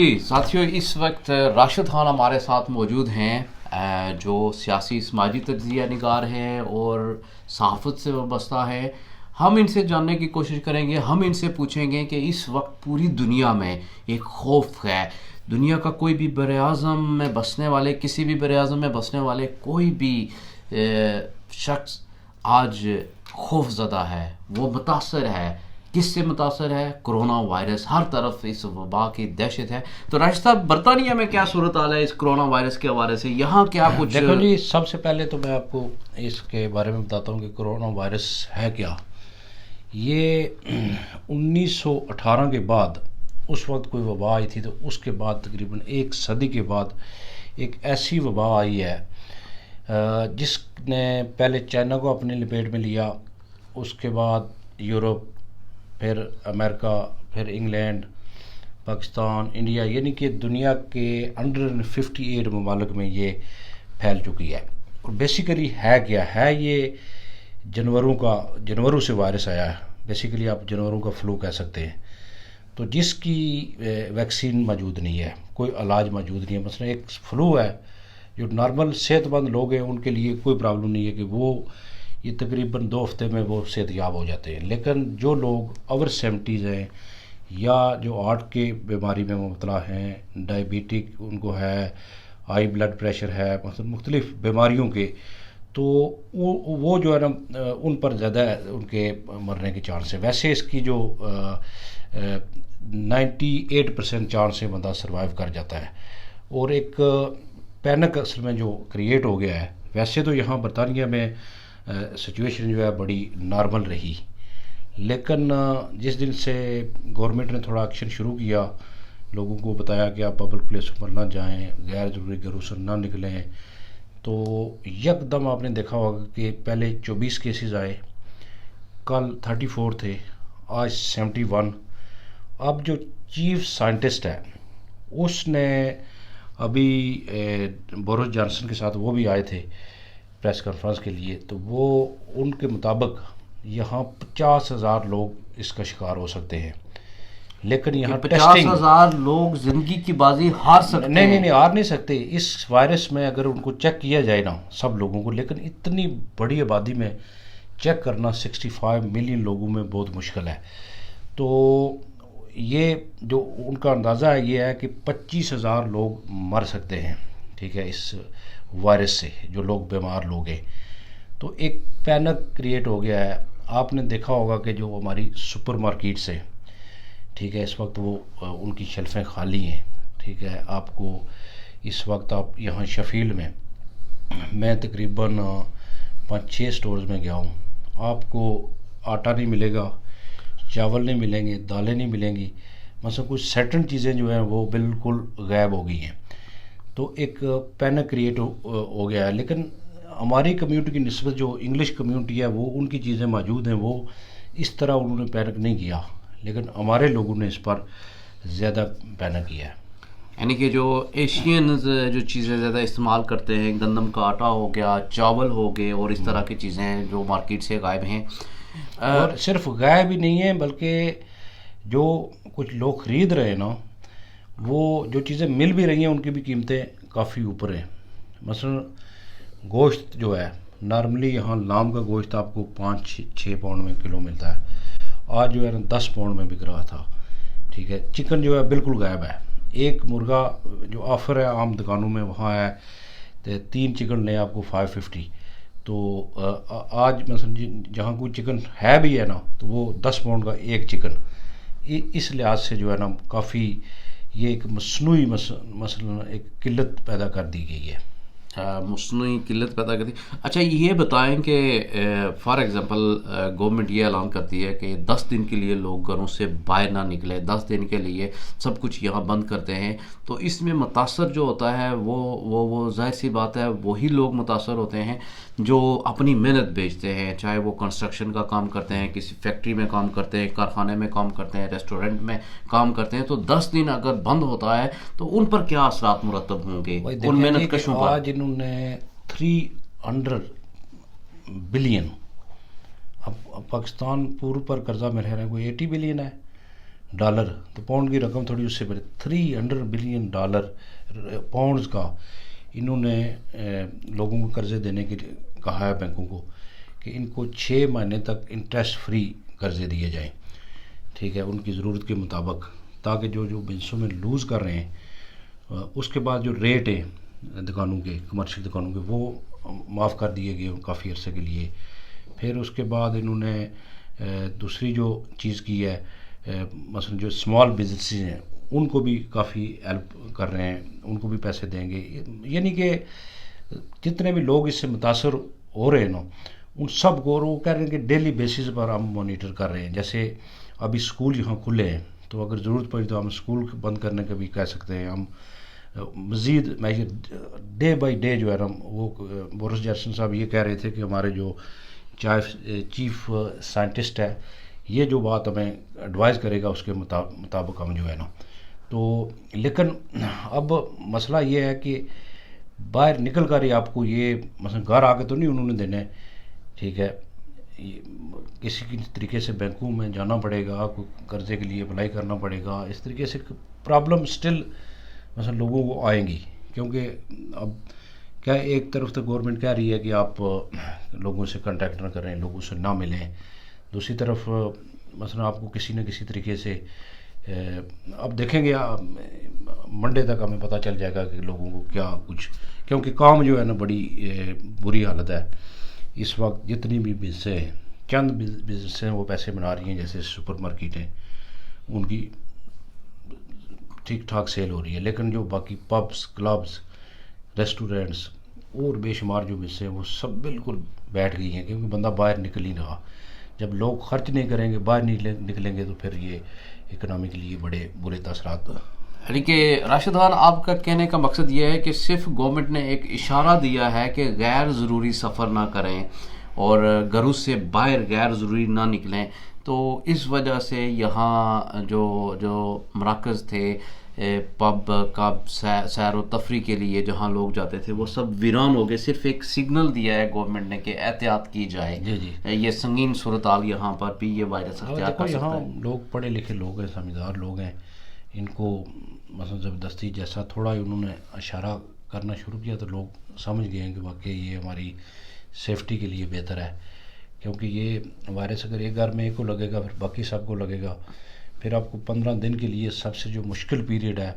جی ساتھیوں، اس وقت راشد خان ہمارے ساتھ موجود ہیں، جو سیاسی سماجی تجزیہ نگار ہیں اور صحافت سے وابستہ ہیں۔ ہم ان سے جاننے کی کوشش کریں گے، ہم ان سے پوچھیں گے کہ اس وقت پوری دنیا میں ایک خوف ہے۔ دنیا کا کوئی بھی بر اعظم میں بسنے والے، کسی بھی بر اعظم میں بسنے والے کوئی بھی شخص آج خوف زدہ ہے، وہ متاثر ہے۔ کس سے متاثر ہے؟ کرونا وائرس، ہر طرف اس وبا کی دہشت ہے۔ تو راشد صاحب، برطانیہ میں کیا صورتحال ہے اس کرونا وائرس کے حوالے سے؟ یہاں کیا کچھ؟ دیکھو جی، سب سے پہلے تو میں آپ کو اس کے بارے میں بتاتا ہوں کہ کرونا وائرس ہے کیا۔ یہ 1918 کے بعد اس وقت کوئی وبا آئی تھی، تو اس کے بعد تقریباً ایک صدی کے بعد ایک ایسی وبا آئی ہے جس نے پہلے چائنا کو اپنے لپیٹ میں لیا، اس کے بعد یورپ، پھر امریکہ، پھر انگلینڈ، پاکستان، انڈیا، یعنی کہ دنیا کے 158 ممالک میں یہ پھیل چکی ہے۔ اور بیسیکلی ہے کیا ہے؟ یہ جانوروں سے وائرس آیا ہے۔ بیسیکلی آپ جانوروں کا فلو کہہ سکتے ہیں، تو جس کی ویکسین موجود نہیں ہے، کوئی علاج موجود نہیں ہے۔ مثلا ایک فلو ہے جو نارمل صحت مند لوگ ہیں، ان کے لیے کوئی پرابلم نہیں ہے کہ وہ یہ تقریباً 2 ہفتے میں وہ صحت یاب ہو جاتے ہیں۔ لیکن جو لوگ اوور 70s ہیں یا جو ہارٹ کے بیماری میں مبتلا ہیں، ڈائبیٹک ان کو ہے، ہائی بلڈ پریشر ہے، مختلف بیماریوں کے، تو وہ جو ہے نا ان پر زیادہ ان کے مرنے کے چانس ہیں۔ ویسے اس کی جو 98% چانس ہے بندہ سروائیو کر جاتا ہے۔ اور ایک پینک اصل میں جو کریٹ ہو گیا ہے۔ ویسے تو یہاں برطانیہ میں سچویشن جو ہے بڑی نارمل رہی، لیکن جس دن سے گورنمنٹ نے تھوڑا ایکشن شروع کیا، لوگوں کو بتایا کہ آپ پبلک پلیسوں پر نہ جائیں، غیر ضروری گھروں سے نہ نکلیں، تو یک دم آپ نے دیکھا ہوگا کہ پہلے 24 کیسز آئے، کل 34 تھے، آج 71۔ اب جو چیف سائنٹسٹ ہے اس نے ابھی بورس جانسن کے ساتھ وہ بھی آئے تھے پریس کانفرنس کے لیے، تو وہ ان کے مطابق یہاں 50,000 لوگ اس کا شکار ہو سکتے ہیں۔ لیکن یہاں 50,000 لوگ زندگی کی بازی ہار سکتے ہیں؟ نہیں ہار نہیں سکتے۔ اس وائرس میں اگر ان کو چیک کیا جائے نا سب لوگوں کو، لیکن اتنی بڑی آبادی میں چیک کرنا 65 ملین لوگوں میں بہت مشکل ہے۔ تو یہ جو ان کا اندازہ ہے یہ ہے کہ 25,000 لوگ مر سکتے ہیں، ٹھیک ہے، اس وائرس سے، جو لوگ بیمار لوگ ہیں۔ تو ایک پینک کریٹ ہو گیا ہے۔ آپ نے دیکھا ہوگا کہ جو ہماری سپر مارکیٹس ہیں، ٹھیک ہے، اس وقت وہ ان کی شیلفیں خالی ہیں، ٹھیک ہے۔ آپ کو اس وقت آپ یہاں شفیلڈ میں تقریباً 5-6 سٹورز میں گیا ہوں، آپ کو آٹا نہیں ملے گا، چاول نہیں ملیں گے، دالیں نہیں ملیں گی، مثلا کچھ سرٹن چیزیں جو ہیں وہ بالکل غائب ہو گئی ہیں۔ تو ایک پینک کریٹ ہو گیا ہے۔ لیکن ہماری کمیونٹی کی نسبت جو انگلش کمیونٹی ہے، وہ ان کی چیزیں موجود ہیں، وہ اس طرح انہوں نے پینک نہیں کیا، لیکن ہمارے لوگوں نے اس پر زیادہ پینک کیا ہے۔ یعنی کہ جو ایشینز جو چیزیں زیادہ استعمال کرتے ہیں، گندم کا آٹا ہو گیا، چاول ہو گئے، اور اس طرح کی چیزیں جو مارکیٹ سے غائب ہیں۔ اور صرف غائب ہی نہیں ہیں، بلکہ جو کچھ لوگ خرید رہے ہیں نا، وہ جو چیزیں مل بھی رہی ہیں ان کی بھی قیمتیں کافی اوپر ہیں۔ مثلا گوشت جو ہے، نارملی یہاں لام کا گوشت آپ کو 5-6 پاؤنڈ میں کلو ملتا ہے، آج جو ہے نا 10 پاؤنڈ میں بک رہا تھا، ٹھیک ہے۔ چکن جو ہے بالکل غائب ہے۔ ایک مرغا جو آفر ہے عام دکانوں میں وہاں ہے، تو 3 چکن لیں آپ کو 550۔ تو آج مثلا جہاں کوئی چکن ہے بھی ہے نا، تو وہ 10 پاؤنڈ کا ایک چکن۔ اس لحاظ سے جو ہے نا کافی یہ ایک مصنوعی مثلا ایک قلت پیدا کر دی گئی ہے، مصنوعی قلت پیدا کرتی۔ اچھا یہ بتائیں کہ فار ایگزامپل گورنمنٹ یہ اعلان کرتی ہے کہ 10 دن کے لیے لوگ گھروں سے باہر نہ نکلے، 10 دن کے لیے سب کچھ یہاں بند کرتے ہیں، تو اس میں متاثر جو ہوتا ہے وہ ظاہر سی بات ہے وہی لوگ متاثر ہوتے ہیں جو اپنی محنت بیچتے ہیں، چاہے وہ کنسٹرکشن کا کام کرتے ہیں، کسی فیکٹری میں کام کرتے ہیں، کارخانے میں کام کرتے ہیں، ریسٹورنٹ میں کام کرتے ہیں۔ تو 10 دن اگر بند ہوتا ہے تو ان پر کیا اثرات مرتب ہوں گے ان محنت کشوں پر؟ آج انہوں نے 300 بلین، اب پاکستان پور پر قرضہ میرے خیال ہے کوئی 80 بلین ہے، ڈالر، تو پاؤنڈ کی رقم تھوڑی اس سے بڑی، $300 بلین پاؤنڈز کا انہوں نے لوگوں کو قرضے دینے کے لیے کہا ہے بینکوں کو کہ ان کو 6 مہینے تک انٹرسٹ فری قرضے دیے جائیں، ٹھیک ہے، ان کی ضرورت کے مطابق، تاکہ جو بزنسوں میں لوز کر رہے ہیں اس کے بعد جو ریٹ ہیں دکانوں کے، کمرشل دکانوں کے، وہ معاف کر دیے گئے کافی عرصے کے لیے۔ پھر اس کے بعد انہوں نے دوسری جو چیز کی ہے، مثلا جو اسمال بزنسز ہیں ان کو بھی کافی ہیلپ کر رہے ہیں، ان کو بھی پیسے دیں گے، یعنی کہ جتنے بھی لوگ اس سے متاثر ہو رہے ہیں نا، ان سب کو، وہ کہہ رہے ہیں کہ ڈیلی بیسس پر ہم مانیٹر کر رہے ہیں۔ جیسے ابھی اسکول یہاں کھلے ہیں تو اگر ضرورت پڑی تو ہم اسکول بند کرنے کا بھی کہہ سکتے ہیں، ہم مزید ڈے بائی ڈے جو ہے نا، وہ بورس جانسن صاحب یہ کہہ رہے تھے کہ ہمارے جو چیف سائنٹسٹ ہے یہ جو بات ہمیں ایڈوائز کرے گا اس کے مطابق ہم جو ہے نا تو، لیکن اب مسئلہ یہ ہے کہ باہر نکل کر ہی آپ کو یہ مثلا گھر آ کے تو نہیں انہوں نے دینا ہے، ٹھیک ہے، کسی طریقے سے بینکوں میں جانا پڑے گا، کوئی قرضے کے لیے اپلائی کرنا پڑے گا، اس طریقے سے پرابلم سٹل مثلا لوگوں کو آئیں گی، کیونکہ اب کیا ایک طرف تو گورنمنٹ کہہ رہی ہے کہ آپ لوگوں سے کنٹیکٹ نہ کریں، لوگوں سے نہ ملیں، دوسری طرف مثلا آپ کو کسی نہ کسی طریقے سے اب دیکھیں گے منڈے تک ہمیں پتہ چل جائے گا کہ لوگوں کو کیا کچھ، کیونکہ کام جو ہے نا بڑی بری حالت ہے اس وقت۔ جتنی بھی بزنسیں ہیں، چند بزنسیں وہ پیسے بنا رہی ہیں، جیسے سپر مارکیٹ ہیں ان کی ٹھیک ٹھاک سیل ہو رہی ہے، لیکن جو باقی پبس، کلبس، ریسٹورینٹس اور بے شمار جو بزنسیں ہیں وہ سب بالکل بیٹھ گئی ہیں، کیونکہ بندہ باہر نکل ہی رہا۔ جب لوگ خرچ نہیں کریں گے، باہر نہیں نکلیں گے، تو پھر یہ اکنامی کے لیے بڑے برے تاثرات۔ یعنی کہ راشد خان، آپ کا کہنے کا مقصد یہ ہے کہ صرف گورنمنٹ نے ایک اشارہ دیا ہے کہ غیر ضروری سفر نہ کریں اور گھروں سے باہر غیر ضروری نہ نکلیں، تو اس وجہ سے یہاں جو مراکز تھے، پب کب سیر و تفریح کے لیے جہاں لوگ جاتے تھے، وہ سب ویران ہو گئے۔ صرف ایک سگنل دیا ہے گورنمنٹ نے کہ احتیاط کی جائے، جی جی، یہ سنگین صورتحال یہاں پر بھی یہ وائرس اختیار کر سکتا یہاں ہے۔ لوگ پڑھے لکھے لوگ ہیں، سمجھدار لوگ ہیں، ان کو مثلا زبردستی جیسا تھوڑا ہی انہوں نے اشارہ کرنا شروع کیا تو لوگ سمجھ گئے ہیں کہ واقعی یہ ہماری سیفٹی کے لیے بہتر ہے، کیونکہ یہ وائرس اگر ایک گھر میں ایک کو لگے گا پھر باقی سب کو لگے گا، پھر آپ کو 15 دن کے لیے سب سے جو مشکل پیریڈ ہے،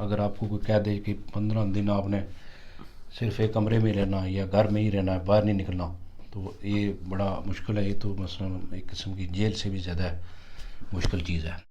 اگر آپ کو کوئی کہہ دے کہ 15 دن آپ نے صرف ایک کمرے میں رہنا یا گھر میں ہی رہنا ہے، باہر نہیں نکلنا، تو یہ بڑا مشکل ہے، یہ تو مثلا ایک قسم کی جیل سے بھی زیادہ مشکل چیز ہے۔